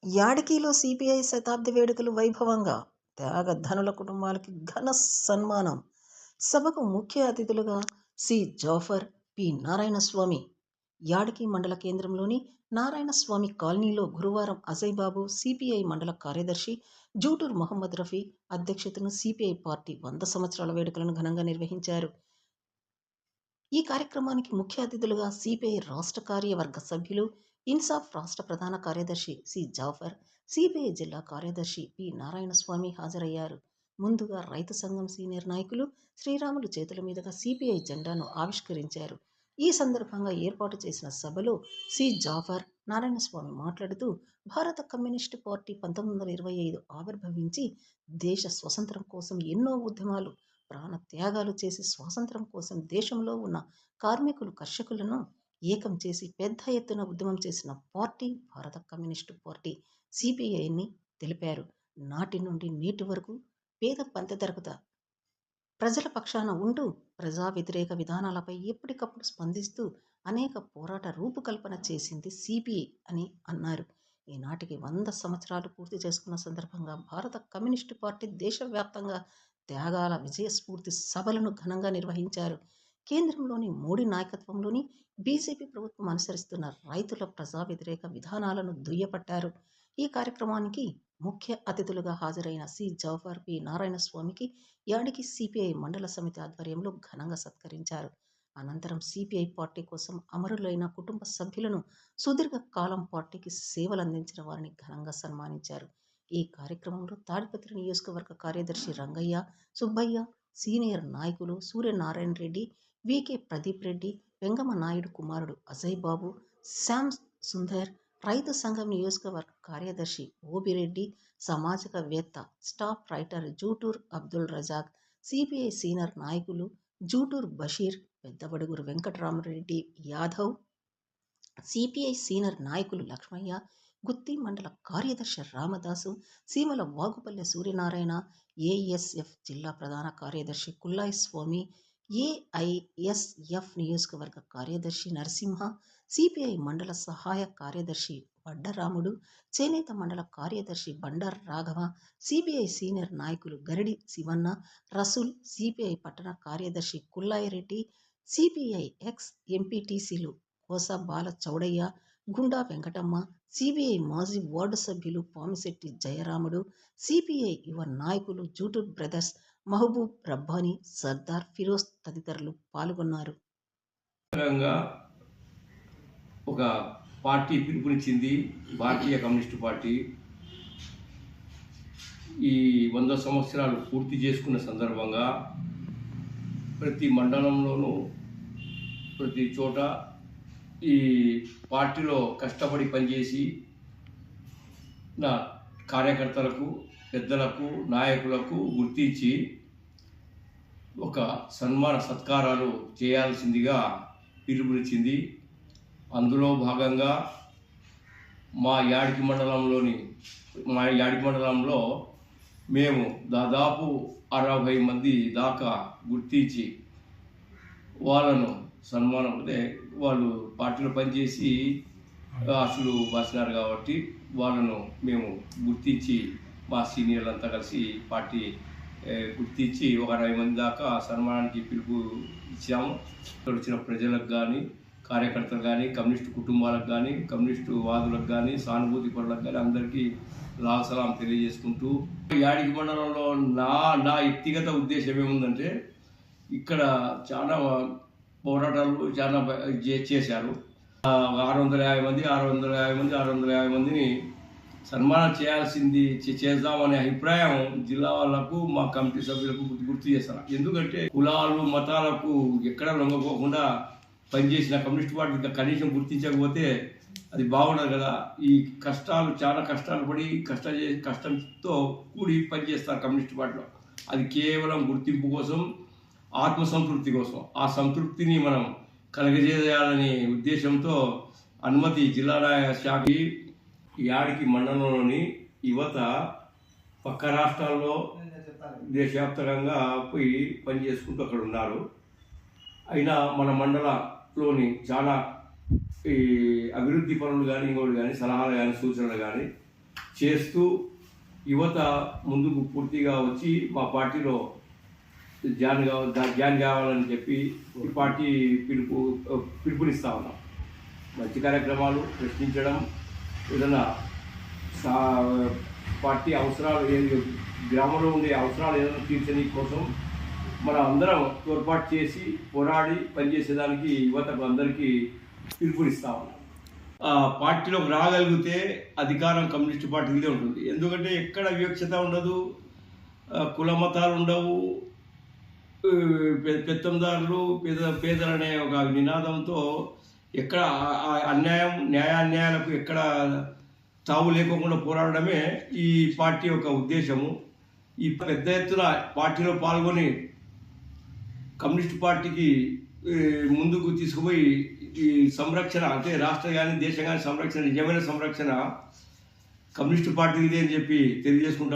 యాడికిలో CPI శతాబ్ది వేడుకలు వైభవంగా, త్యాగధనుల కుటుంబాలకి ఘన సన్మానం. సభకు ముఖ్య అతిథులుగా సి జాఫర్, పి నారాయణస్వామి. యాడికి మండల కేంద్రంలోని నారాయణస్వామి కాలనీలో గురువారం అజయ్ బాబు, సిపిఐ మండల కార్యదర్శి జూటూర్ మొహమ్మద్ రఫీ అధ్యక్షతను సిపిఐ పార్టీ 100 సంవత్సరాల వేడుకలను ఘనంగా నిర్వహించారు. ఈ కార్యక్రమానికి ముఖ్య అతిథులుగా సిపిఐ రాష్ట్ర కార్యవర్గ సభ్యులు, ఇన్సాఫ్ రాష్ట్ర ప్రధాన కార్యదర్శి సి జాఫర్, సిపిఐ జిల్లా కార్యదర్శి పి నారాయణస్వామి హాజరయ్యారు. ముందుగా రైతు సంఘం సీనియర్ నాయకులు శ్రీరాములు చేతుల మీదుగా సిపిఐ జెండాను ఆవిష్కరించారు. ఈ సందర్భంగా ఏర్పాటు చేసిన సభలో సి జాఫర్, నారాయణస్వామి మాట్లాడుతూ, భారత కమ్యూనిస్టు పార్టీ 1925 ఆవిర్భవించి దేశ స్వతంత్రం కోసం ఎన్నో ఉద్యమాలు, ప్రాణ త్యాగాలు చేసి స్వాతంత్రం కోసం దేశంలో ఉన్న కార్మికులు, కర్షకులను ఏకం చేసి పెద్ద ఎత్తున ఉద్యమం చేసిన పార్టీ భారత కమ్యూనిస్టు పార్టీ సిపిఐ అని తెలిపారు. నాటి నుండి నేటి వరకు పేద పంచతరగతి ప్రజల పక్షాన ఉంటూ ప్రజా వ్యతిరేక విధానాలపై ఎప్పటికప్పుడు స్పందిస్తూ అనేక పోరాట రూపకల్పన చేసింది సిపిఐ అని అన్నారు. ఈనాటికి 100 సంవత్సరాలు పూర్తి చేసుకున్న సందర్భంగా భారత కమ్యూనిస్టు పార్టీ దేశవ్యాప్తంగా త్యాగాల విజయస్ఫూర్తి సభలను ఘనంగా నిర్వహించారు. కేంద్రంలోని మోడీ నాయకత్వంలోని బీజేపీ ప్రభుత్వం అనుసరిస్తున్న రైతుల ప్రజా వ్యతిరేక విధానాలను దుయ్యబట్టారు. ఈ కార్యక్రమానికి ముఖ్య అతిథులుగా హాజరైన సి జాఫర్, పి నారాయణస్వామికి యాడికి సిపిఐ మండల సమితి ఆధ్వర్యంలో ఘనంగా సత్కరించారు. అనంతరం సిపిఐ పార్టీ కోసం అమరులైన కుటుంబ సభ్యులను, సుదీర్ఘ కాలం పార్టీకి సేవలందించిన వారిని ఘనంగా సన్మానించారు. ఈ కార్యక్రమంలో తాడిపత్రి నియోజకవర్గ కార్యదర్శి రంగయ్య, సుబ్బయ్య, సీనియర్ నాయకులు సూర్యనారాయణ రెడ్డి, వికే ప్రదీప్ రెడ్డి, వెంగమ నాయుడు కుమారుడు అజయ్ బాబు, శ్యామ్ సుందర్, రైతు సంఘం నియోజకవర్గ కార్యదర్శి ఓబిరెడ్డి, సామాజికవేత్త, staff writer Jutur Abdul Razak, CPI senior నాయకులు జూటూర్ బషీర్, పెద్దబడుగురు వెంకటరామరెడ్డి యాదవ్, సిపిఐ సీనియర్ నాయకులు లక్ష్మయ్య, గుత్తి మండల కార్యదర్శి రామదాసు, సీమల వాగుపల్లె సూర్యనారాయణ, ఏఎస్ఎఫ్ జిల్లా ప్రధాన కార్యదర్శి కుల్లాయి స్వామి, ఏఐఎస్ఎఫ్ నియోజకవర్గ కార్యదర్శి నరసింహ, సిపిఐ మండల సహాయ కార్యదర్శి వడ్డరాముడు, చేనేత మండల కార్యదర్శి బండార్ రాఘవ, సిపిఐ సీనియర్ నాయకులు గరిడి శివన్న, రసూల్, సిపిఐ పట్టణ కార్యదర్శి కుల్లాయిరెడ్డి, సిపిఐ ఎక్స్ ఎంపీటీసీలు కోస బాల చౌడయ్య, గుండా వెంకటమ్మ, సిపిఐ మాజీ వార్డు సభ్యులు పామిశెట్టి జయరాముడు, సిపిఐ యువ నాయకులు జూటూర్ బ్రదర్స్ మహబూబ్ రబ్బానీ, సర్దార్ ఫిరోజ్ తదితరులు పాల్గొన్నారు. ఒక పార్టీ పిలుపునిచ్చింది భారతీయ కమ్యూనిస్టు పార్టీ. ఈ 100 సంవత్సరాలు పూర్తి చేసుకున్న సందర్భంగా ప్రతి మండలంలోనూ ప్రతి చోట ఈ పార్టీలో కష్టపడి పనిచేసి నా కార్యకర్తలకు, పెద్దలకు, నాయకులకు గుర్తించి ఒక సన్మాన సత్కారాలు చేయాల్సిందిగా పిలుపునిచ్చింది. అందులో భాగంగా మా యాడికి మండలంలో మేము దాదాపు 60 మంది దాకా గుర్తించి వాళ్ళను సన్మానం, అంటే వాళ్ళు పార్టీలో పనిచేసి అసలు బాసినారు కాబట్టి వాళ్ళను మేము గుర్తించి మా సీనియర్లంతా కలిసి పార్టీ గుర్తించి ఒక 60 మంది దాకా సన్మానానికి పిలుపు ఇచ్చాము. ఇక్కడ వచ్చిన ప్రజలకు కానీ, కార్యకర్తలు కానీ, కమ్యూనిస్టు కుటుంబాలకు కానీ, కమ్యూనిస్టు వాదులకు కానీ, సానుభూతి పరులకు కానీ అందరికీ లాసలాం తెలియజేసుకుంటూ, యాడికి మండలంలో నా వ్యక్తిగత ఉద్దేశం ఏముందంటే, ఇక్కడ చాలా పోరాటాలు చాలా చేశారు. 650 మందిని సన్మానం చేద్దామనే అభిప్రాయం జిల్లా వాళ్ళకు, మా కమిటీ సభ్యులకు గుర్తు చేస్తాను. ఎందుకంటే కులాలు, మతాలకు ఎక్కడ లొంగపోకుండా పనిచేసిన కమ్యూనిస్ట్ పార్టీ కనీసం గుర్తించకపోతే అది బాగుండదు కదా. ఈ కష్టాలు, చాలా కష్టాలు పడి కష్టంతో కూడి పనిచేస్తారు కమ్యూనిస్ట్ పార్టీలో. అది కేవలం గుర్తింపు కోసం, ఆత్మసంతృప్తి కోసం. ఆ సంతృప్తిని మనం కలగజేయాలనే ఉద్దేశంతో అనుమతి జిల్లా శాఖ యాడికి మండలంలోని యువత పక్క రాష్ట్రాల్లో, దేశవ్యాప్తంగా పోయి పని చేసుకుంటూ అక్కడ ఉన్నారు. అయినా మన మండలంలోని చాలా ఈ అభివృద్ధి పనులు కానీ, ఇంకోటి కానీ, సలహాలు కానీ, సూచనలు కానీ చేస్తూ యువత ముందుకు పూర్తిగా వచ్చి మా పార్టీలో జాయిన్ కావాలని చెప్పి ఈ పార్టీ పిలుపునిస్తా ఉన్నాం. మంచి కార్యక్రమాలు, ప్రశ్నించడం, ఏదైనా పార్టీ అవసరాలు, గ్రామంలో ఉండే అవసరాలు ఏదైనా తీర్చని కోసం మనం అందరం తోడ్పాటు చేసి పోరాడి పనిచేసేదానికి యువతకు అందరికీ పిలుపునిస్తా ఉన్నాం. పార్టీలోకి రాగలిగితే అధికారం కమ్యూనిస్ట్ పార్టీదే ఉంటుంది. ఎందుకంటే ఎక్కడ వివక్షత ఉండదు, కుల మతాలు ఉండవు, పెత్తందారులు పేదలనే ఒక నినాదంతో ఎక్కడ న్యాయాన్యాయాలకు ఎక్కడ తావు లేకుండా పోరాడడమే ఈ పార్టీ యొక్క ఉద్దేశము. ఈ పెద్ద ఎత్తున పార్టీలో పాల్గొని కమ్యూనిస్ట్ పార్టీకి ముందుకు తీసుకుపోయి ఈ సంరక్షణ, అంటే రాష్ట్ర కానీ దేశం కానీ సంరక్షణ, నిజమైన సంరక్షణ కమ్యూనిస్ట్ పార్టీదే అని చెప్పి తెలియజేసుకుంటాం.